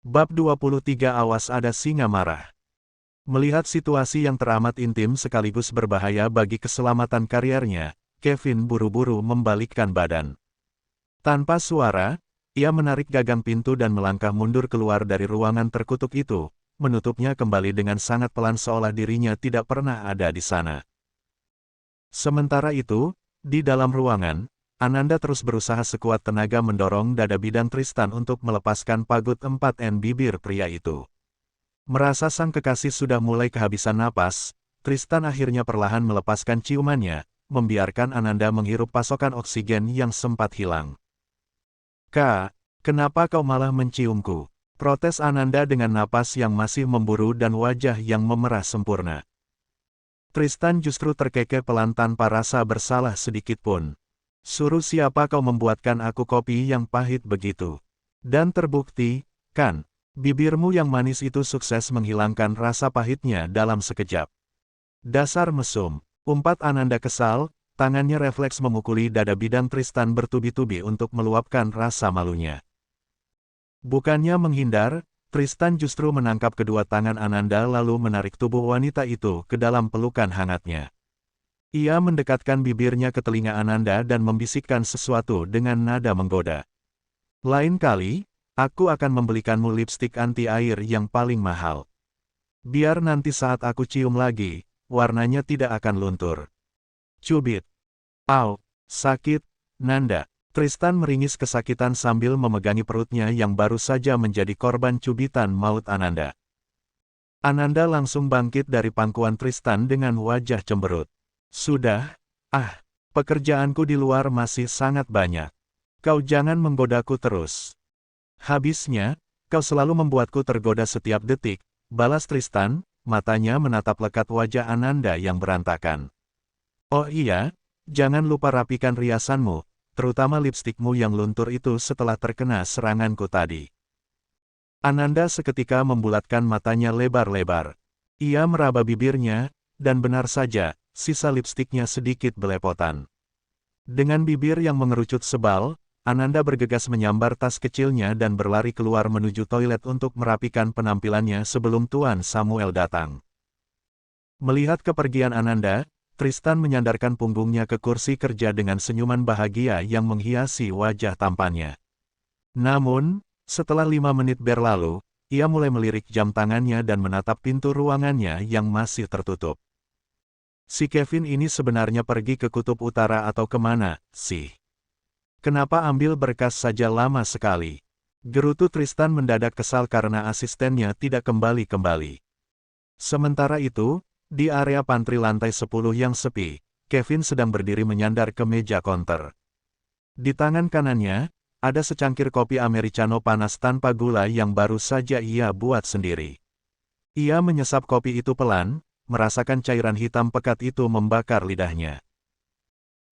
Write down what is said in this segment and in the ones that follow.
Bab 23 Awas ada singa marah. Melihat situasi yang teramat intim sekaligus berbahaya bagi keselamatan karirnya, Kevin buru-buru membalikkan badan. Tanpa suara, ia menarik gagang pintu dan melangkah mundur keluar dari ruangan terkutuk itu, menutupnya kembali dengan sangat pelan seolah dirinya tidak pernah ada di sana. Sementara itu, di dalam ruangan, Ananda terus berusaha sekuat tenaga mendorong dada bidan Tristan untuk melepaskan pagut 4N bibir pria itu. Merasa sang kekasih sudah mulai kehabisan napas, Tristan akhirnya perlahan melepaskan ciumannya, membiarkan Ananda menghirup pasokan oksigen yang sempat hilang. "Kak, kenapa kau malah menciumku?" protes Ananda dengan napas yang masih memburu dan wajah yang memerah sempurna. Tristan justru terkekeh pelan tanpa rasa bersalah sedikitpun. "Suruh siapa kau membuatkan aku kopi yang pahit begitu? Dan terbukti, kan, bibirmu yang manis itu sukses menghilangkan rasa pahitnya dalam sekejap." "Dasar mesum," umpat Ananda kesal, tangannya refleks memukuli dada bidan Tristan bertubi-tubi untuk meluapkan rasa malunya. Bukannya menghindar, Tristan justru menangkap kedua tangan Ananda lalu menarik tubuh wanita itu ke dalam pelukan hangatnya. Ia mendekatkan bibirnya ke telinga Ananda dan membisikkan sesuatu dengan nada menggoda. "Lain kali, aku akan membelikanmu lipstik anti air yang paling mahal. Biar nanti saat aku cium lagi, warnanya tidak akan luntur." Cubit. "Au, sakit, Nanda." Tristan meringis kesakitan sambil memegangi perutnya yang baru saja menjadi korban cubitan maut Ananda. Ananda langsung bangkit dari pangkuan Tristan dengan wajah cemberut. "Sudah, pekerjaanku di luar masih sangat banyak. Kau jangan menggodaku terus. Habisnya, kau selalu membuatku tergoda setiap detik," balas Tristan, matanya menatap lekat wajah Ananda yang berantakan. "Oh iya, jangan lupa rapikan riasanmu, terutama lipstikmu yang luntur itu setelah terkena seranganku tadi." Ananda seketika membulatkan matanya lebar-lebar. Ia meraba bibirnya, dan benar saja, sisa lipstiknya sedikit belepotan. Dengan bibir yang mengerucut sebal, Ananda bergegas menyambar tas kecilnya dan berlari keluar menuju toilet untuk merapikan penampilannya sebelum Tuan Samuel datang. Melihat kepergian Ananda, Tristan menyandarkan punggungnya ke kursi kerja dengan senyuman bahagia yang menghiasi wajah tampannya. Namun, setelah 5 menit berlalu, ia mulai melirik jam tangannya dan menatap pintu ruangannya yang masih tertutup. Si Kevin ini sebenarnya pergi ke kutub utara atau kemana, sih? Kenapa ambil berkas saja lama sekali? Gerutu Tristan mendadak kesal karena asistennya tidak kembali-kembali. Sementara itu, di area pantry lantai 10 yang sepi, Kevin sedang berdiri menyandar ke meja konter. Di tangan kanannya, ada secangkir kopi americano panas tanpa gula yang baru saja ia buat sendiri. Ia menyesap kopi itu pelan, merasakan cairan hitam pekat itu membakar lidahnya.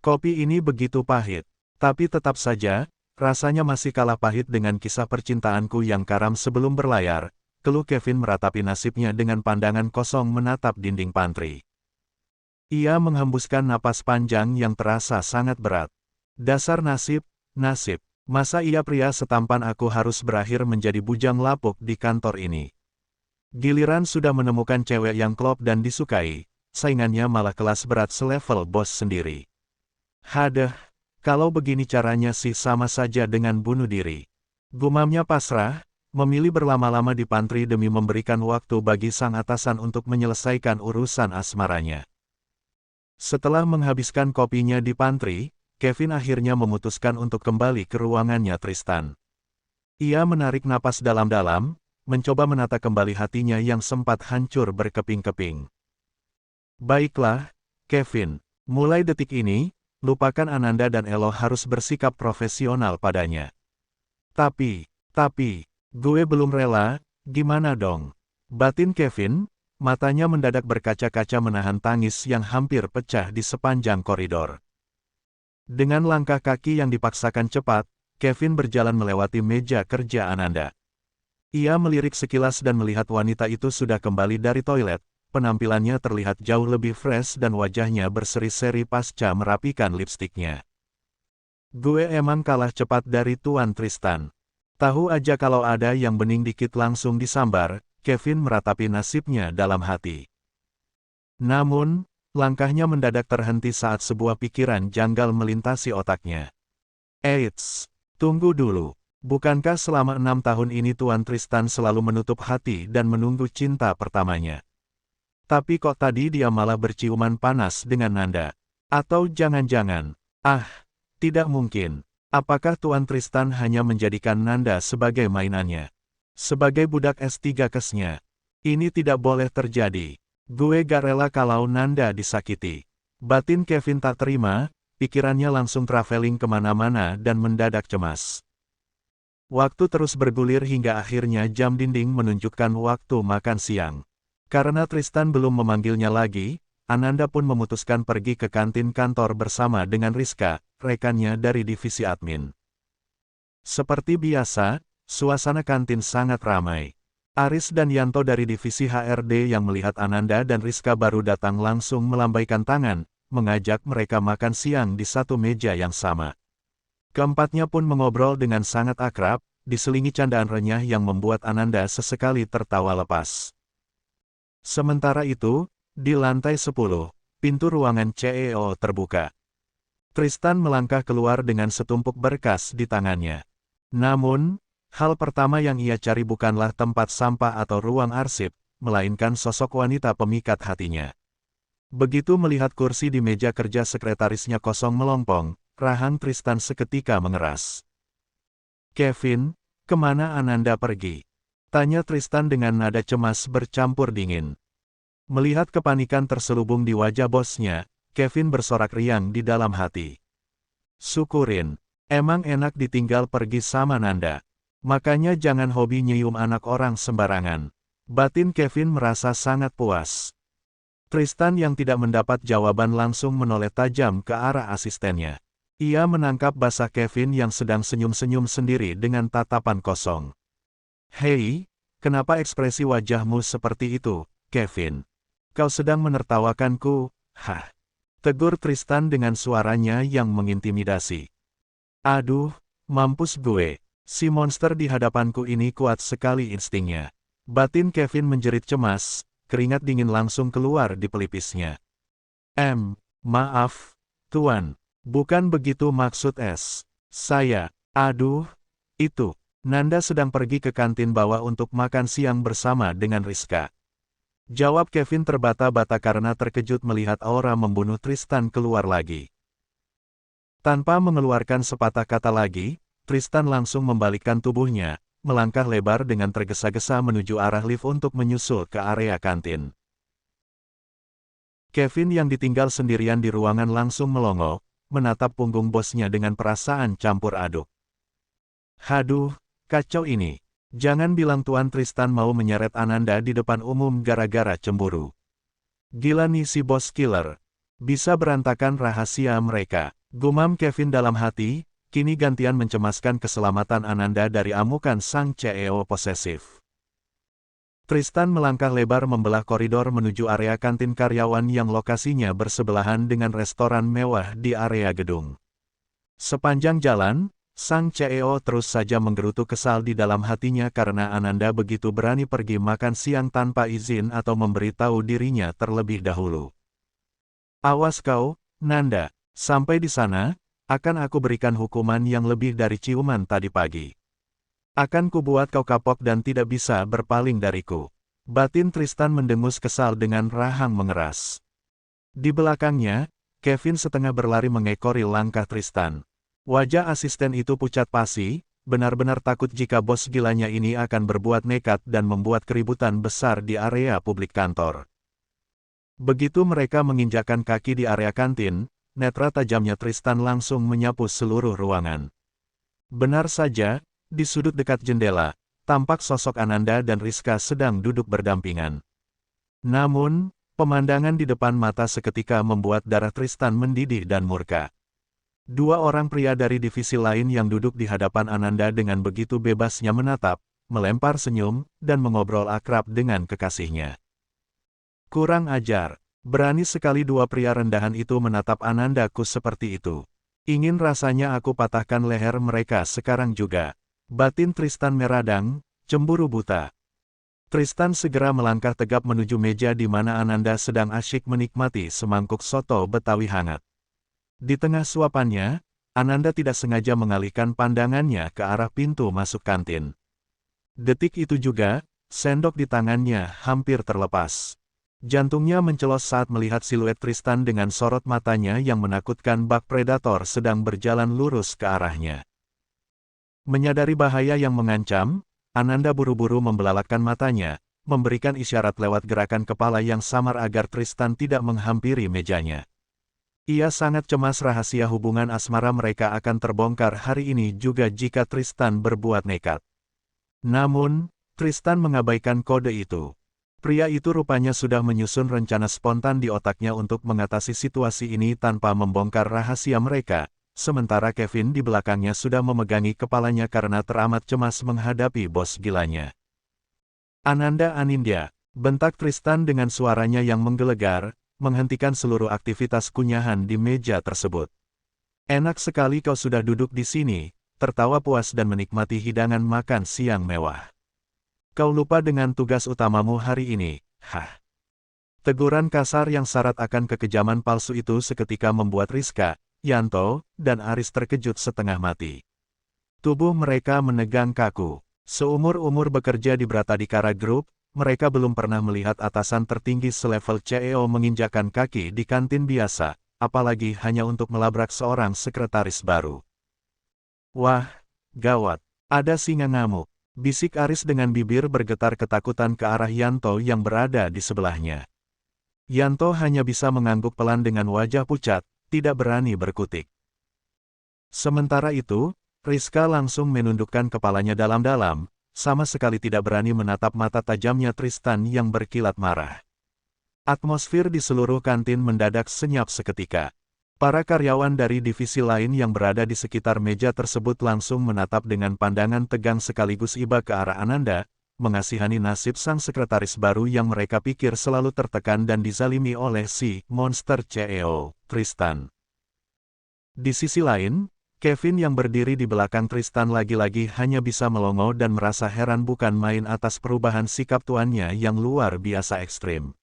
Kopi ini begitu pahit, tapi tetap saja, rasanya masih kalah pahit dengan kisah percintaanku yang karam sebelum berlayar, keluh Kevin meratapi nasibnya dengan pandangan kosong menatap dinding pantry. Ia menghembuskan napas panjang yang terasa sangat berat. "Dasar nasib, nasib. Masa iya pria setampan aku harus berakhir menjadi bujang lapuk di kantor ini. Giliran sudah menemukan cewek yang klop dan disukai, saingannya malah kelas berat selevel bos sendiri. Hadeh, kalau begini caranya sih sama saja dengan bunuh diri." Gumamnya pasrah, memilih berlama-lama di pantry demi memberikan waktu bagi sang atasan untuk menyelesaikan urusan asmaranya. Setelah menghabiskan kopinya di pantry, Kevin akhirnya memutuskan untuk kembali ke ruangannya Tristan. Ia menarik napas dalam-dalam, mencoba menata kembali hatinya yang sempat hancur berkeping-keping. "Baiklah, Kevin, mulai detik ini, lupakan Ananda dan Elo harus bersikap profesional padanya. Tapi, gue belum rela, gimana dong?" batin Kevin, matanya mendadak berkaca-kaca menahan tangis yang hampir pecah di sepanjang koridor. Dengan langkah kaki yang dipaksakan cepat, Kevin berjalan melewati meja kerja Ananda. Ia melirik sekilas dan melihat wanita itu sudah kembali dari toilet, penampilannya terlihat jauh lebih fresh dan wajahnya berseri-seri pasca merapikan lipstiknya. "Gue emang kalah cepat dari Tuan Tristan. Tahu aja kalau ada yang bening dikit langsung disambar, Kevin meratapi nasibnya dalam hati. Namun, langkahnya mendadak terhenti saat sebuah pikiran janggal melintasi otaknya. Eits, tunggu dulu. Bukankah selama 6 tahun ini Tuan Tristan selalu menutup hati dan menunggu cinta pertamanya? Tapi kok tadi dia malah berciuman panas dengan Nanda? Atau jangan-jangan, tidak mungkin. Apakah Tuan Tristan hanya menjadikan Nanda sebagai mainannya? Sebagai budak S3 kesnya? Ini tidak boleh terjadi. Gue gak rela kalau Nanda disakiti. Batin Kevin tak terima, pikirannya langsung traveling kemana-mana dan mendadak cemas. Waktu terus bergulir hingga akhirnya jam dinding menunjukkan waktu makan siang. Karena Tristan belum memanggilnya lagi, Ananda pun memutuskan pergi ke kantin kantor bersama dengan Rizka, rekannya dari divisi admin. Seperti biasa, suasana kantin sangat ramai. Aris dan Yanto dari divisi HRD yang melihat Ananda dan Rizka baru datang langsung melambaikan tangan, mengajak mereka makan siang di satu meja yang sama. Keempatnya pun mengobrol dengan sangat akrab, diselingi candaan renyah yang membuat Ananda sesekali tertawa lepas. Sementara itu, di lantai 10, pintu ruangan CEO terbuka. Tristan melangkah keluar dengan setumpuk berkas di tangannya. Namun, hal pertama yang ia cari bukanlah tempat sampah atau ruang arsip, melainkan sosok wanita pemikat hatinya. Begitu melihat kursi di meja kerja sekretarisnya kosong melompong, rahang Tristan seketika mengeras. "Kevin, kemana Ananda pergi?" tanya Tristan dengan nada cemas bercampur dingin. Melihat kepanikan terselubung di wajah bosnya, Kevin bersorak riang di dalam hati. "Syukurin, emang enak ditinggal pergi sama Nanda. Makanya jangan hobi nyium anak orang sembarangan." Batin Kevin merasa sangat puas. Tristan yang tidak mendapat jawaban langsung menoleh tajam ke arah asistennya. Ia menangkap basah Kevin yang sedang senyum-senyum sendiri dengan tatapan kosong. "Hei, kenapa ekspresi wajahmu seperti itu, Kevin? Kau sedang menertawakanku, hah?" tegur Tristan dengan suaranya yang mengintimidasi. "Aduh, mampus gue. Si monster di hadapanku ini kuat sekali instingnya." Batin Kevin menjerit cemas, keringat dingin langsung keluar di pelipisnya. Maaf, Tuan. Bukan begitu maksud saya. Aduh, itu. Nanda sedang pergi ke kantin bawah untuk makan siang bersama dengan Rizka." Jawab Kevin terbata-bata karena terkejut melihat aura membunuh Tristan keluar lagi. Tanpa mengeluarkan sepatah kata lagi, Tristan langsung membalikkan tubuhnya, melangkah lebar dengan tergesa-gesa menuju arah lift untuk menyusul ke area kantin. Kevin yang ditinggal sendirian di ruangan langsung melongo, menatap punggung bosnya dengan perasaan campur aduk. "Haduh, kacau ini. Jangan bilang Tuan Tristan mau menyeret Ananda di depan umum gara-gara cemburu. Gila nih si bos killer. Bisa berantakan rahasia mereka." Gumam Kevin dalam hati, kini gantian mencemaskan keselamatan Ananda dari amukan sang CEO posesif. Tristan melangkah lebar membelah koridor menuju area kantin karyawan yang lokasinya bersebelahan dengan restoran mewah di area gedung. Sepanjang jalan, sang CEO terus saja menggerutu kesal di dalam hatinya karena Ananda begitu berani pergi makan siang tanpa izin atau memberitahu dirinya terlebih dahulu. "Awas kau, Nanda, sampai di sana, akan aku berikan hukuman yang lebih dari ciuman tadi pagi. Akan kubuat kau kapok dan tidak bisa berpaling dariku." Batin Tristan mendengus kesal dengan rahang mengeras. Di belakangnya, Kevin setengah berlari mengekori langkah Tristan. Wajah asisten itu pucat pasi, benar-benar takut jika bos gilanya ini akan berbuat nekat dan membuat keributan besar di area publik kantor. Begitu mereka menginjakkan kaki di area kantin, netra tajamnya Tristan langsung menyapu seluruh ruangan. Benar saja, di sudut dekat jendela, tampak sosok Ananda dan Rizka sedang duduk berdampingan. Namun, pemandangan di depan mata seketika membuat darah Tristan mendidih dan murka. Dua orang pria dari divisi lain yang duduk di hadapan Ananda dengan begitu bebasnya menatap, melempar senyum, dan mengobrol akrab dengan kekasihnya. Kurang ajar. Berani sekali dua pria rendahan itu menatap Anandaku seperti itu. Ingin rasanya aku patahkan leher mereka sekarang juga. Batin Tristan meradang, cemburu buta. Tristan segera melangkah tegap menuju meja di mana Ananda sedang asyik menikmati semangkuk soto Betawi hangat. Di tengah suapannya, Ananda tidak sengaja mengalihkan pandangannya ke arah pintu masuk kantin. Detik itu juga, sendok di tangannya hampir terlepas. Jantungnya mencelos saat melihat siluet Tristan dengan sorot matanya yang menakutkan bak predator sedang berjalan lurus ke arahnya. Menyadari bahaya yang mengancam, Ananda buru-buru membelalakkan matanya, memberikan isyarat lewat gerakan kepala yang samar agar Tristan tidak menghampiri mejanya. Ia sangat cemas rahasia hubungan asmara mereka akan terbongkar hari ini juga jika Tristan berbuat nekat. Namun, Tristan mengabaikan kode itu. Pria itu rupanya sudah menyusun rencana spontan di otaknya untuk mengatasi situasi ini tanpa membongkar rahasia mereka. Sementara Kevin di belakangnya sudah memegangi kepalanya karena teramat cemas menghadapi bos gilanya. Ananda Anindya, bentak Tristan dengan suaranya yang menggelegar, menghentikan seluruh aktivitas kunyahan di meja tersebut. Enak sekali kau sudah duduk di sini, tertawa puas dan menikmati hidangan makan siang mewah. Kau lupa dengan tugas utamamu hari ini, hah? Teguran kasar yang syarat akan kekejaman palsu itu seketika membuat Rizka, Yanto, dan Aris terkejut setengah mati. Tubuh mereka menegang kaku. Seumur-umur bekerja di Bratadikara Group, mereka belum pernah melihat atasan tertinggi selevel CEO menginjakan kaki di kantin biasa, apalagi hanya untuk melabrak seorang sekretaris baru. Wah, gawat, ada singa ngamuk, bisik Aris dengan bibir bergetar ketakutan ke arah Yanto yang berada di sebelahnya. Yanto hanya bisa mengangguk pelan dengan wajah pucat, tidak berani berkutik. Sementara itu, Rizka langsung menundukkan kepalanya dalam-dalam, sama sekali tidak berani menatap mata tajamnya Tristan yang berkilat marah. Atmosfer di seluruh kantin mendadak senyap seketika. Para karyawan dari divisi lain yang berada di sekitar meja tersebut langsung menatap dengan pandangan tegang sekaligus iba ke arah Ananda, mengasihani nasib sang sekretaris baru yang mereka pikir selalu tertekan dan dizalimi oleh si monster CEO, Tristan. Di sisi lain, Kevin yang berdiri di belakang Tristan lagi-lagi hanya bisa melongo dan merasa heran bukan main atas perubahan sikap tuannya yang luar biasa ekstrim.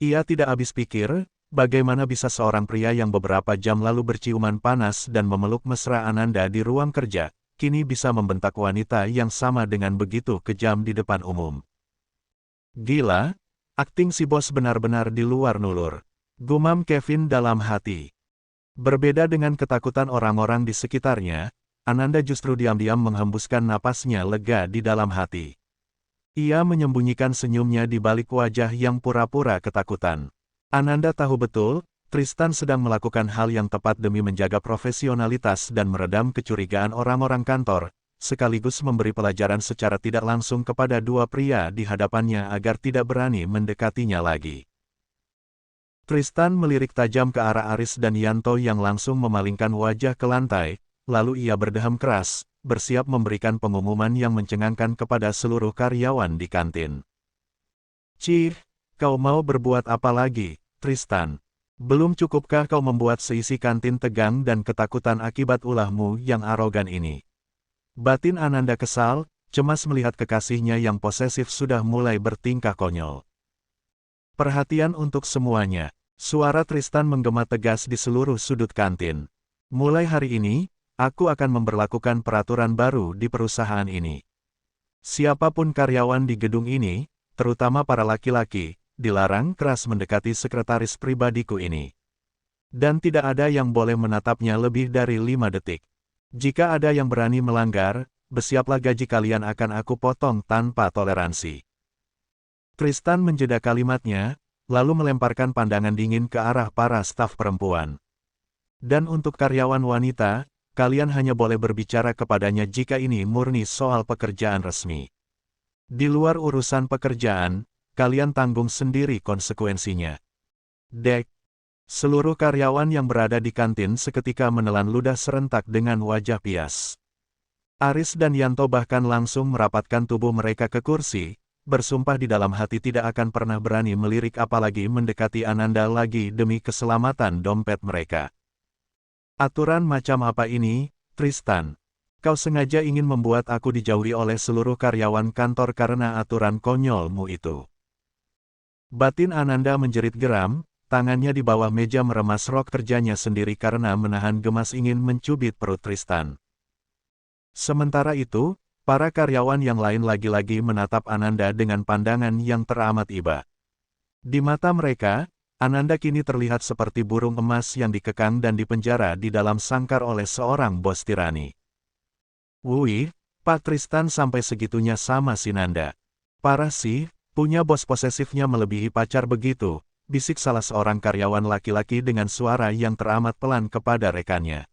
Ia tidak habis pikir, bagaimana bisa seorang pria yang beberapa jam lalu berciuman panas dan memeluk mesra Ananda di ruang kerja, kini bisa membentak wanita yang sama dengan begitu kejam di depan umum. Gila, akting si bos benar-benar di luar nulur, gumam Kevin dalam hati. Berbeda dengan ketakutan orang-orang di sekitarnya, Ananda justru diam-diam menghembuskan napasnya lega di dalam hati. Ia menyembunyikan senyumnya di balik wajah yang pura-pura ketakutan. Ananda tahu betul, Tristan sedang melakukan hal yang tepat demi menjaga profesionalitas dan meredam kecurigaan orang-orang kantor, sekaligus memberi pelajaran secara tidak langsung kepada dua pria di hadapannya agar tidak berani mendekatinya lagi. Tristan melirik tajam ke arah Aris dan Yanto yang langsung memalingkan wajah ke lantai, lalu ia berdeham keras, bersiap memberikan pengumuman yang mencengangkan kepada seluruh karyawan di kantin. Cih, kau mau berbuat apa lagi, Tristan? Belum cukupkah kau membuat seisi kantin tegang dan ketakutan akibat ulahmu yang arogan ini? Batin Ananda kesal, cemas melihat kekasihnya yang posesif sudah mulai bertingkah konyol. Perhatian untuk semuanya, suara Tristan menggema tegas di seluruh sudut kantin. Mulai hari ini, aku akan memberlakukan peraturan baru di perusahaan ini. Siapapun karyawan di gedung ini, terutama para laki-laki, dilarang keras mendekati sekretaris pribadiku ini. Dan tidak ada yang boleh menatapnya lebih dari 5 detik. Jika ada yang berani melanggar, bersiaplah gaji kalian akan aku potong tanpa toleransi. Tristan menjeda kalimatnya, lalu melemparkan pandangan dingin ke arah para staf perempuan. Dan untuk karyawan wanita, kalian hanya boleh berbicara kepadanya jika ini murni soal pekerjaan resmi. Di luar urusan pekerjaan, kalian tanggung sendiri konsekuensinya. Dek. Seluruh karyawan yang berada di kantin seketika menelan ludah serentak dengan wajah pias. Aris dan Yanto bahkan langsung merapatkan tubuh mereka ke kursi, bersumpah di dalam hati tidak akan pernah berani melirik apalagi mendekati Ananda lagi demi keselamatan dompet mereka. Aturan macam apa ini, Tristan? Kau sengaja ingin membuat aku dijauhi oleh seluruh karyawan kantor karena aturan konyolmu itu. Batin Ananda menjerit geram, tangannya di bawah meja meremas rok kerjanya sendiri karena menahan gemas ingin mencubit perut Tristan. Sementara itu, para karyawan yang lain lagi-lagi menatap Ananda dengan pandangan yang teramat iba. Di mata mereka, Ananda kini terlihat seperti burung emas yang dikekang dan dipenjara di dalam sangkar oleh seorang bos tirani. Wih, Pak Tristan sampai segitunya sama si Nanda. Parah sih, punya bos posesifnya melebihi pacar begitu, bisik salah seorang karyawan laki-laki dengan suara yang teramat pelan kepada rekannya.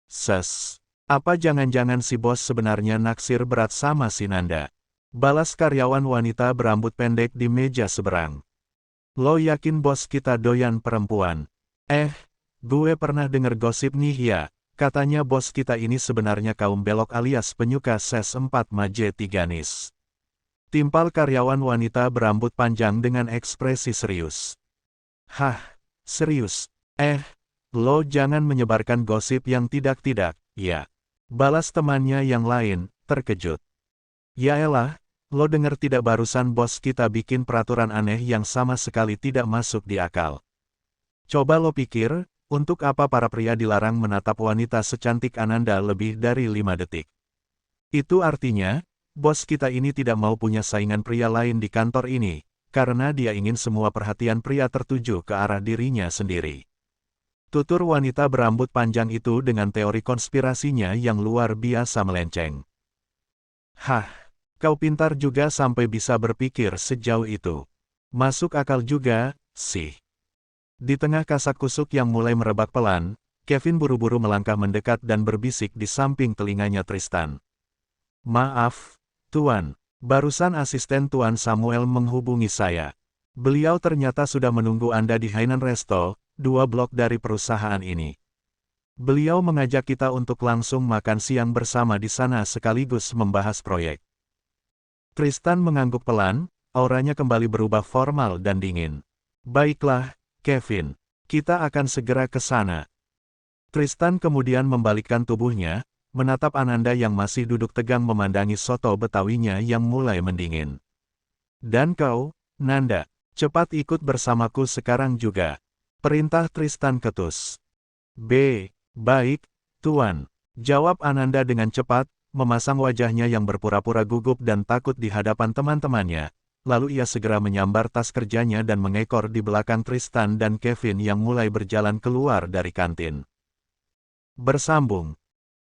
Ses, apa jangan-jangan si bos sebenarnya naksir berat sama si Nanda? Balas karyawan wanita berambut pendek di meja seberang. Lo yakin bos kita doyan perempuan? Gue pernah denger gosip nih ya. Katanya bos kita ini sebenarnya kaum belok alias penyuka ses 4 maje 3 nis. Timpal karyawan wanita berambut panjang dengan ekspresi serius. Hah, serius? Lo jangan menyebarkan gosip yang tidak-tidak, ya. Balas temannya yang lain, terkejut. Yaelah, lo denger tidak barusan bos kita bikin peraturan aneh yang sama sekali tidak masuk di akal. Coba lo pikir, untuk apa para pria dilarang menatap wanita secantik Ananda lebih dari 5 detik? Itu artinya, bos kita ini tidak mau punya saingan pria lain di kantor ini, karena dia ingin semua perhatian pria tertuju ke arah dirinya sendiri. Tutur wanita berambut panjang itu dengan teori konspirasinya yang luar biasa melenceng. Hah, kau pintar juga sampai bisa berpikir sejauh itu. Masuk akal juga, sih. Di tengah kasak-kusuk yang mulai merebak pelan, Kevin buru-buru melangkah mendekat dan berbisik di samping telinganya Tristan. Maaf, Tuan. Barusan asisten Tuan Samuel menghubungi saya. Beliau ternyata sudah menunggu Anda di Hainan Resto, 2 blok dari perusahaan ini. Beliau mengajak kita untuk langsung makan siang bersama di sana sekaligus membahas proyek. Tristan mengangguk pelan, auranya kembali berubah formal dan dingin. Baiklah, Kevin, kita akan segera ke sana. Tristan kemudian membalikkan tubuhnya, menatap Ananda yang masih duduk tegang memandangi soto Betawinya yang mulai mendingin. Dan kau, Nanda, cepat ikut bersamaku sekarang juga. Perintah Tristan ketus. Baik, Tuan. Jawab Ananda dengan cepat, memasang wajahnya yang berpura-pura gugup dan takut di hadapan teman-temannya. Lalu ia segera menyambar tas kerjanya dan mengekor di belakang Tristan dan Kevin yang mulai berjalan keluar dari kantin. Bersambung.